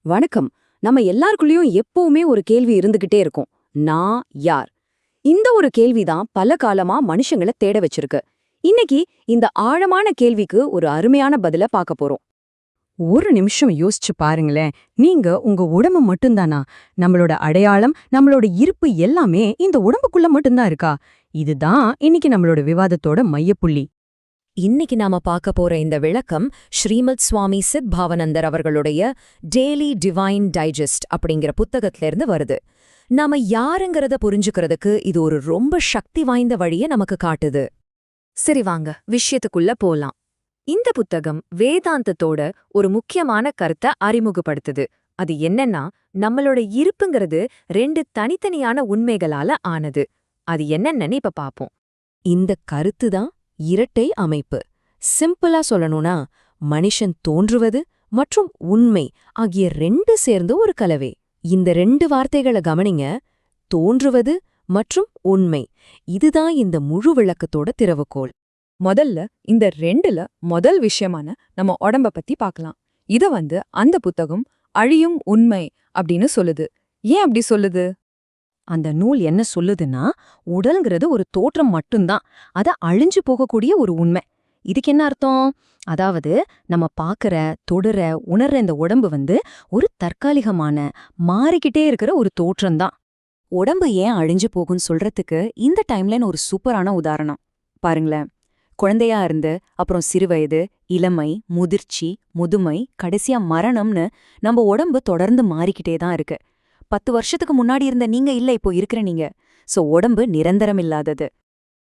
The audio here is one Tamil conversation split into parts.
வணக்கம். நம்ம எல்லாருக்குள்ளயும் எப்பவுமே ஒரு கேள்வி இருந்துகிட்டே இருக்கும். நான் யார்? இந்த ஒரு கேள்விதான் பல காலமா மனுஷங்கள தேட வச்சிருக்கு. இன்னைக்கு இந்த ஆழமான கேள்விக்கு ஒரு அருமையான பதில பார்க்க போறோம். ஒரு நிமிஷம் யோசிச்சு பாருங்களேன். நீங்க உங்க உடம்பு மட்டும்தானா? நம்மளோட அடையாளம், நம்மளோட இருப்பு எல்லாமே இந்த உடம்புக்குள்ள மட்டும்தான் இருக்கா? இதுதான் இன்னைக்கு நம்மளோட விவாதத்தோட மையப்புள்ளி. இன்னைக்கு நாம பார்க்க போற இந்த விளக்கம் ஸ்ரீமத் சுவாமி சித் பாவனந்தர் அவர்களுடைய டெய்லி டிவைன் டைஜஸ்ட் அப்படிங்கிற புத்தகத்திலிருந்து வருது. நாம யாருங்கிறத புரிஞ்சுக்கிறதுக்கு இது ஒரு ரொம்ப சக்தி வாய்ந்த வழியை நமக்கு காட்டுது. சரி வாங்க விஷயத்துக்குள்ள போலாம். இந்த புத்தகம் வேதாந்தத்தோட ஒரு முக்கியமான கருத்தை அறிமுகப்படுத்துது. அது என்னன்னா, நம்மளோட இருப்புங்கிறது ரெண்டு தனித்தனியான உண்மைகளால ஆனது. அது என்னன்னு இப்ப பாப்போம். இந்த கருத்து தான் இரட்டை அமைப்பு. சிம்பிளா சொல்லணும்னா, மனுஷன் தோன்றுவது மற்றும் உண்மை ஆகிய ரெண்டு சேர்ந்து ஒரு கலவை. இந்த ரெண்டு வார்த்தைகளை கவனிங்க. தோன்றுவது மற்றும் உண்மை, இதுதான் இந்த முழு விளக்கத்தோட திறவுகோல். முதல்ல இந்த ரெண்டுல முதல் விஷயமான நம்ம உடம்ப பத்தி பார்க்கலாம். இத அந்த புத்தகம் அழியும் உண்மை அப்படின்னு சொல்லுது. ஏன் அப்படி சொல்லுது? அந்த நூல் என்ன சொல்லுதுன்னா, உடல்ங்கிறது ஒரு தோற்றம் மட்டும்தான். அது அழிஞ்சு போகக்கூடிய ஒரு உண்மை. இதுக்கு என்ன அர்த்தம்? அதாவது நம்ம பார்க்கற, தொடுற, உணர்ற இந்த உடம்பு ஒரு தற்காலிகமான, மாறிக்கிட்டே இருக்கிற ஒரு தோற்றம்தான். உடம்பு ஏன் அழிஞ்சு போகும்னு சொல்றதுக்கு இந்த டைம்லைன் ஒரு சூப்பரான உதாரணம். பாருங்களேன், குழந்தையா இருந்து அப்புறம் சிறுவயது, இளமை, முதிர்ச்சி, முதுமை, கடைசியா மரணம்னு நம்ம உடம்பு தொடர்ந்து மாறிக்கிட்டே தான் இருக்கு. 10 வருஷத்துக்கு முன்னாடி இருந்த நீங்க இல்ல இப்போ இருக்கிற நீங்க. சோ உடம்பு நிரந்தரம் இல்லாதது.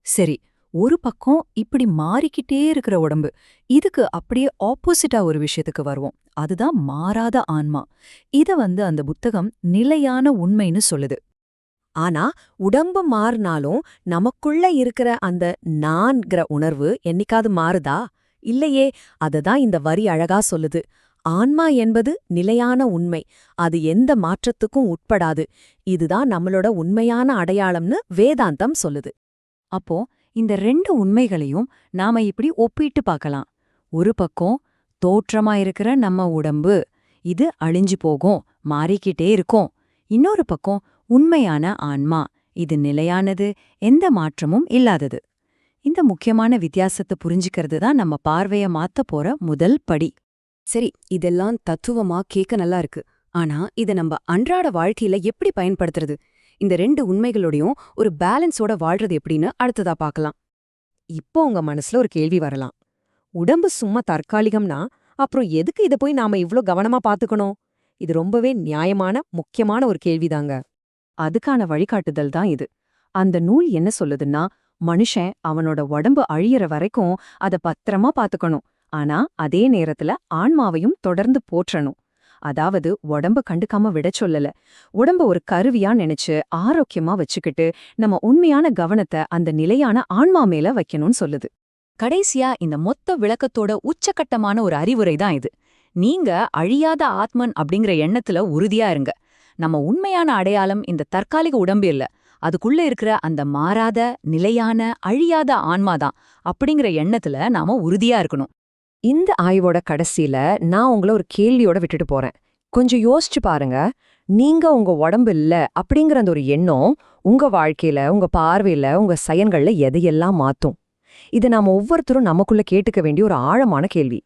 சரி, ஒரு பக்கம் இப்படி மாறிக்கிட்டே இருக்கிற உடம்பு, இதுக்கு அப்படியே ஆப்போசிட்டா ஒரு விஷயத்துக்கு வருவோம். அதுதான் மாறாத ஆன்மா. இத அந்த புத்தகம் நிலையான உண்மைன்னு சொல்லுது. ஆனா உடம்பு மாறினாலும் நமக்குள்ள இருக்கிற அந்த நான்கிற உணர்வு என்னைக்காவது மாறுதா? இல்லையே. அததான் இந்த வரி அழகா சொல்லுது. ஆன்மா என்பது நிலையான உண்மை, அது எந்த மாற்றத்துக்கும் உட்படாது. இதுதான் நம்மளோட உண்மையான அடையாளம்னு வேதாந்தம் சொல்லுது. அப்போ இந்த ரெண்டு உண்மைகளையும் நாம இப்படி ஒப்பிட்டு பார்க்கலாம். ஒரு பக்கம் தோற்றமா இருக்கிற நம்ம உடம்பு, இது அழிஞ்சு போகும், மாறிக்கிட்டே இருக்கும். இன்னொரு பக்கம் உண்மையான ஆன்மா, இது நிலையானது, எந்த மாற்றமும் இல்லாதது. இந்த முக்கியமான வித்தியாசத்தை புரிஞ்சுக்கிறது தான் நம்ம பார்வைய மாத்த போற முதல் படி. சரி, இதெல்லாம் தத்துவமா கேட்க நல்லா இருக்கு. ஆனா இத நம்ம அன்றாட வாழ்க்கையில எப்படி பயன்படுத்துறது? இந்த ரெண்டு உண்மைகளோடையும் ஒரு பேலன்ஸோட வாழ்றது எப்படின்னு அடுத்ததா பார்க்கலாம். இப்போ உங்க மனசுல ஒரு கேள்வி வரலாம். உடம்பு சும்மா தற்காலிகம்னா அப்புறம் எதுக்கு இத போய் நாம இவ்ளோ கவனமா பாத்துக்கணும்? இது ரொம்பவே நியாயமான, முக்கியமான ஒரு கேள்விதாங்க. அதுக்கான வழிகாட்டுதல் தான் இது. அந்த நூல் என்ன சொல்லுதுன்னா, மனுஷன் அவனோட உடம்பு அழியற வரைக்கும் அத பத்திரமா பாத்துக்கணும். ஆனா அதே நேரத்துல ஆன்மாவையும் தொடர்ந்து போற்றணும். அதாவது உடம்ப கண்டுக்காம விட சொல்லல, உடம்ப ஒரு கருவியா நினைச்சு ஆரோக்கியமா வச்சுக்கிட்டு நம்ம உண்மையான கவனத்தை அந்த நிலையான ஆன்மா மேல வைக்கணும்னு சொல்லுது. கடைசியா இந்த மொத்த விளக்கத்தோட உச்சகட்டமான ஒரு அறிவுரை தான் இது. நீங்க அழியாத ஆத்மன் அப்படிங்கிற எண்ணத்துல உறுதியா இருங்க. நம்ம உண்மையான அடையாளம் இந்த தற்காலிக உடம்பு இல்ல, அதுக்குள்ள இருக்கிற அந்த மாறாத, நிலையான, அழியாத ஆன்மாதான் அப்படிங்கிற எண்ணத்துல நாம உறுதியா இருக்கணும். இந்த ஆய்வோட கடைசியில நான் உங்களை ஒரு கேள்வியோட விட்டுட்டு போறேன். கொஞ்சம் யோசிச்சு பாருங்க. நீங்க உங்க உடம்பு இல்ல அப்படிங்கிற அந்த ஒரு எண்ணம் உங்க வாழ்க்கையில, உங்க பார்வையில, உங்க செயல்கள்ல எதையெல்லாம் மாத்தும்? இதை நாம ஒவ்வொருத்தரும் நமக்குள்ள கேட்டுக்க வேண்டிய ஒரு ஆழமான கேள்வி.